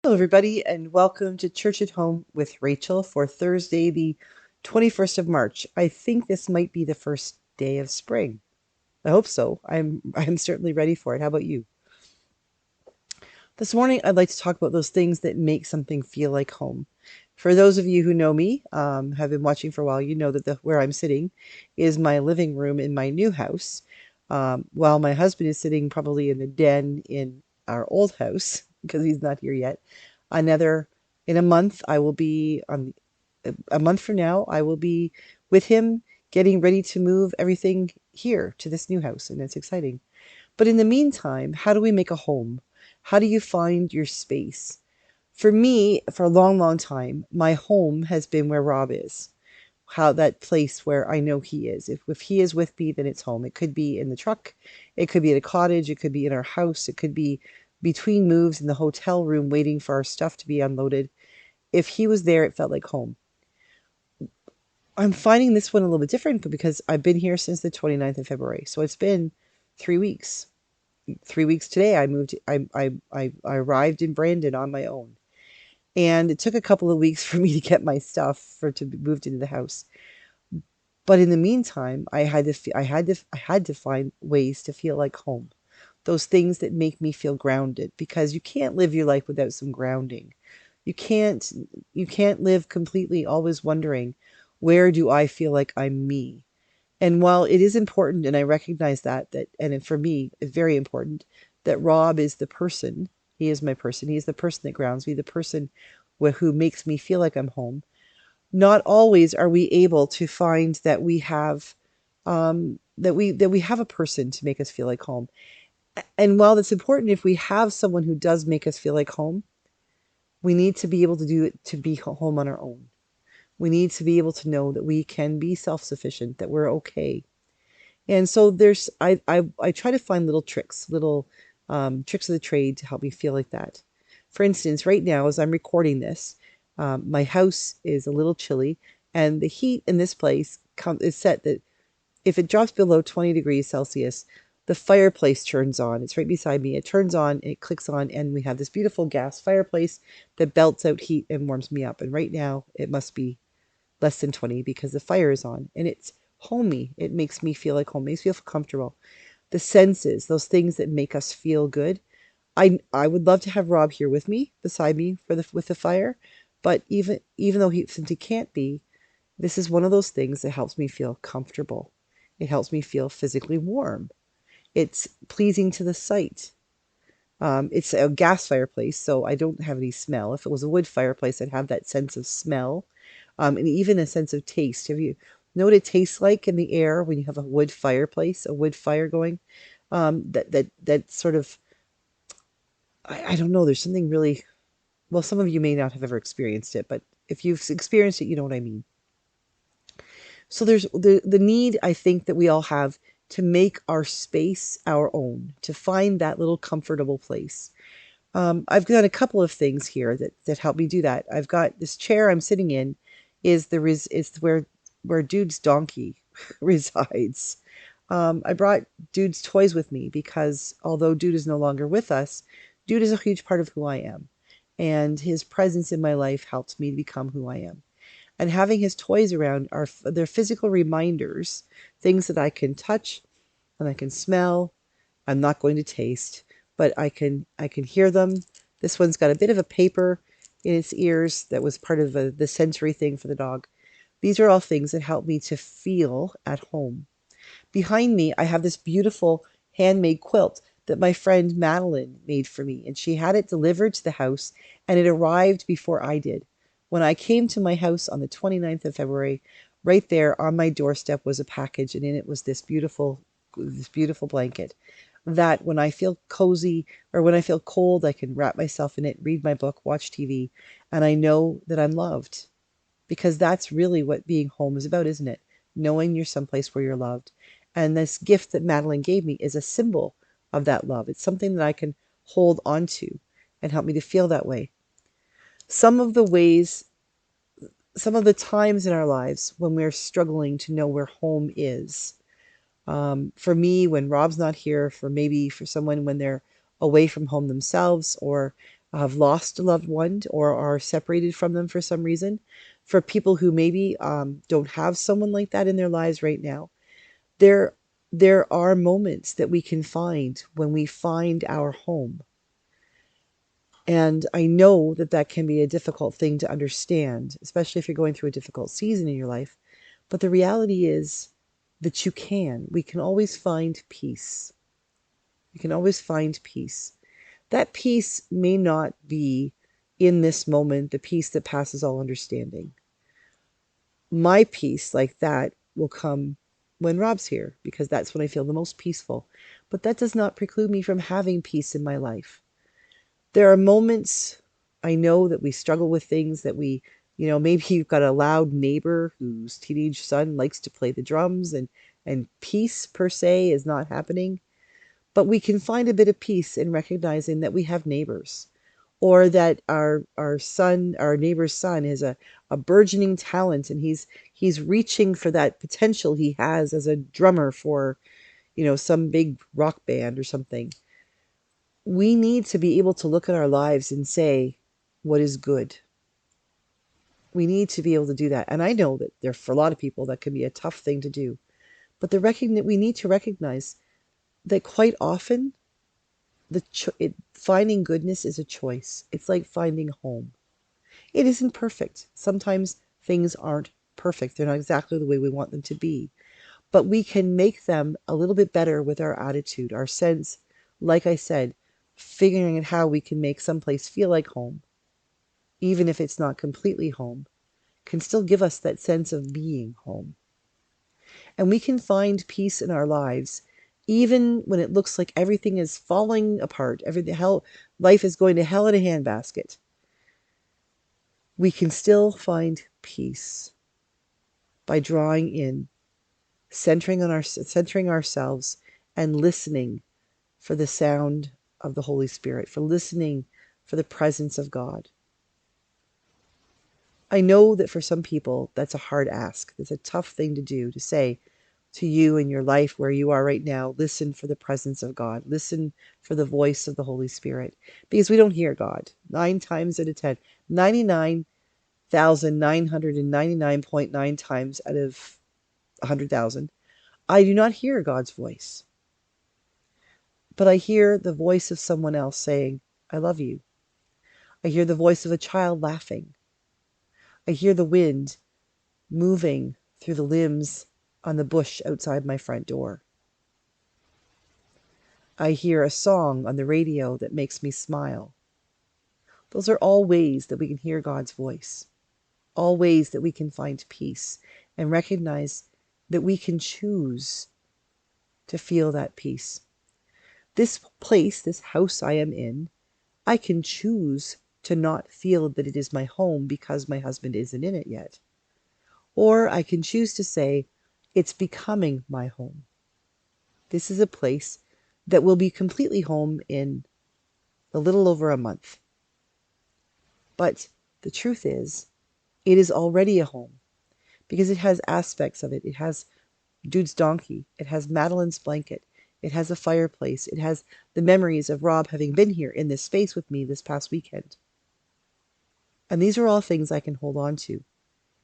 Hello, everybody, and welcome to Church at Home with Rachel for Thursday, the 21st of March. I think this might be the first day of spring. I hope so. I'm certainly ready for it. How about you? This morning, I'd like to talk about those things that make something feel like home. For those of you who know me, have been watching for a while, you know that where I'm sitting is my living room in my new house, while my husband is sitting probably in the den in our old house because he's not here yet. Another in a month, I will be on a month from now, I will be with him getting ready to move everything here to this new house, and it's exciting. But in the meantime, how do we make a home? How do you find your space? For me, for a long, long time, my home has been where Rob is. How that place where I know he is. If he is with me, then it's home. It could be in the truck, it could be at a cottage, it could be in our house, it could be between moves in the hotel room waiting for our stuff to be unloaded. If he was there, it felt like home. I'm finding this one a little bit different because I've been here since the 29th of February. So it's been 3 weeks. 3 weeks today, I moved. I arrived in Brandon on my own, and it took a couple of weeks for me to get my stuff for to be moved into the house. But in the meantime, I had to find ways to feel like home. Those things that make me feel grounded, because you can't live your life without some grounding. You can't you can't live completely always wondering, where do I feel like I'm me? And while it is important, and I recognize and for me, it's very important that Rob is the person, he is my person, he is the person that grounds me, the person who makes me feel like I'm home. Not always are we able to find that we have that we have a person to make us feel like home. And while it's important, if we have someone who does make us feel like home, we need to be able to do it to be home on our own. We need to be able to know that we can be self-sufficient, that we're okay. And so I try to find little tricks, little tricks of the trade to help me feel like that. For instance, right now as I'm recording this, my house is a little chilly, and the heat in this place is set that if it drops below 20 degrees Celsius, the fireplace turns on. It's right beside me. It turns on, it clicks on, and we have this beautiful gas fireplace that belts out heat and warms me up. And right now, it must be less than 20 because the fire is on, and it's homey. It makes me feel like home, makes me feel comfortable. The senses, those things that make us feel good. I would love to have Rob here with me, beside me for the with the fire, but even though since he can't be, this is one of those things that helps me feel comfortable. It helps me feel physically warm. It's pleasing to the sight. It's a gas fireplace, so I don't have any smell. If it was a wood fireplace, I'd have that sense of smell, and even a sense of taste. Have you know what it tastes like in the air when you have a wood fireplace, a wood fire going? That sort of I don't know. There's something really well. Some of you may not have ever experienced it, but if you've experienced it, you know what I mean. So there's the need, I think, that we all have to make our space our own, to find that little comfortable place. I've got a couple of things here that help me do that. I've got this chair I'm sitting in is where Dude's donkey resides. I brought Dude's toys with me because although Dude is no longer with us, Dude is a huge part of who I am, and his presence in my life helps me to become who I am. And having his toys around they're physical reminders, things that I can touch and I can smell. I'm not going to taste, but I can hear them. This one's got a bit of a paper in its ears that was part of the sensory thing for the dog. These are all things that help me to feel at home. Behind me, I have this beautiful handmade quilt that my friend Madeline made for me, and she had it delivered to the house, and it arrived before I did. When I came to my house on the 29th of February, right there on my doorstep was a package, and in it was this beautiful blanket that when I feel cozy or when I feel cold, I can wrap myself in it, read my book, watch TV, and I know that I'm loved. Because that's really what being home is about, isn't it? Knowing you're someplace where you're loved. And this gift that Madeline gave me is a symbol of that love. It's something that I can hold on to and help me to feel that way. Some of the ways, some of the times in our lives when we're struggling to know where home is. For me, when Rob's not here, for maybe for someone when they're away from home themselves, or have lost a loved one or are separated from them for some reason. For people who maybe don't have someone like that in their lives right now, there there are moments that we can find when we find our home. And I know that that can be a difficult thing to understand, especially if you're going through a difficult season in your life. But the reality is that we can always find peace. We can always find peace. That peace may not be in this moment, the peace that passes all understanding. My peace, like that, will come when Rob's here, because that's when I feel the most peaceful. But that does not preclude me from having peace in my life. There are moments I know that we struggle with things that maybe you've got a loud neighbor whose teenage son likes to play the drums and peace per se is not happening. But we can find a bit of peace in recognizing that we have neighbors, or that our neighbor's son is a burgeoning talent, and he's reaching for that potential he has as a drummer for, some big rock band or something. We need to be able to look at our lives and say what is good. We need to be able to do that. And I know that there, for a lot of people, that can be a tough thing to do. But we need to recognize that quite often finding goodness is a choice. It's like finding home. It isn't perfect. Sometimes things aren't perfect. They're not exactly the way we want them to be. But we can make them a little bit better with our attitude, our sense, like I said, figuring out how we can make someplace feel like home, even if it's not completely home, can still give us that sense of being home. And we can find peace in our lives even when it looks like everything is falling apart, life is going to hell in a handbasket. We can still find peace by drawing in, centering ourselves, and listening for the sound of the Holy Spirit, for listening for the presence of God. I know that for some people that's a hard ask. It's a tough thing to do, to say to you in your life where you are right now, listen for the presence of God. Listen for the voice of the Holy Spirit. Because we don't hear God. 9 times out of 10. 99,999.9 times out of 100,000. I do not hear God's voice. But I hear the voice of someone else saying, I love you. I hear the voice of a child laughing. I hear the wind moving through the limbs on the bush outside my front door. I hear a song on the radio that makes me smile. Those are all ways that we can hear God's voice. All ways that we can find peace and recognize that we can choose to feel that peace. This place, this house I am in, I can choose to not feel that it is my home because my husband isn't in it yet. Or I can choose to say, it's becoming my home. This is a place that will be completely home in a little over a month. But the truth is, it is already a home because it has aspects of it. It has Dude's donkey. It has Madeline's blanket. It has a fireplace. It has the memories of Rob having been here in this space with me this past weekend. And these are all things I can hold on to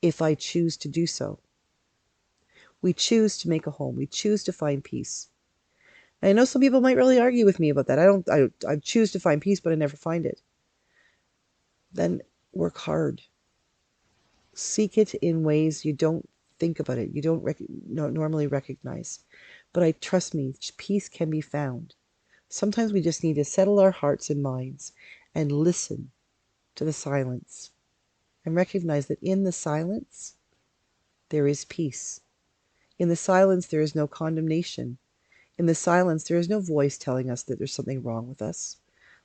if I choose to do so. We choose to make a home. We choose to find peace. And I know some people might really argue with me about that. I choose to find peace, but I never find it. Then work hard. Seek it in ways you don't think about it. You don't normally recognize. But trust me, peace can be found. Sometimes we just need to settle our hearts and minds and listen to the silence and recognize that in the silence, there is peace. In the silence, there is no condemnation. In the silence, there is no voice telling us that there's something wrong with us.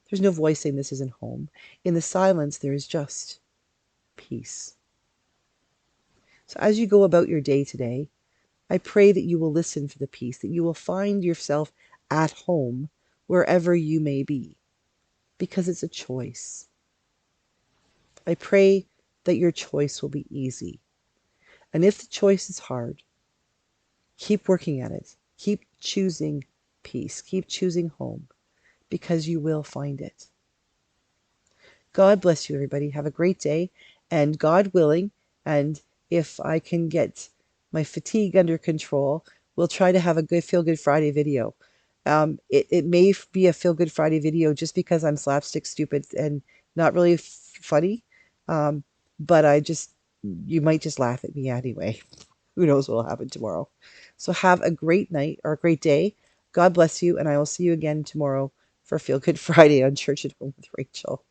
There's no voice saying this isn't home. In the silence, there is just peace. So as you go about your day today, I pray that you will listen for the peace, that you will find yourself at home wherever you may be, because it's a choice. I pray that your choice will be easy. And if the choice is hard, keep working at it. Keep choosing peace. Keep choosing home, because you will find it. God bless you, everybody. Have a great day. And God willing, and if I can get my fatigue under control, we'll try to have a good Feel Good Friday video. It may be a Feel Good Friday video just because I'm slapstick stupid and not really funny. But you might just laugh at me anyway. Who knows what will happen tomorrow. So have a great night or a great day. God bless you, and I will see you again tomorrow for Feel Good Friday on Church at Home with Rachel.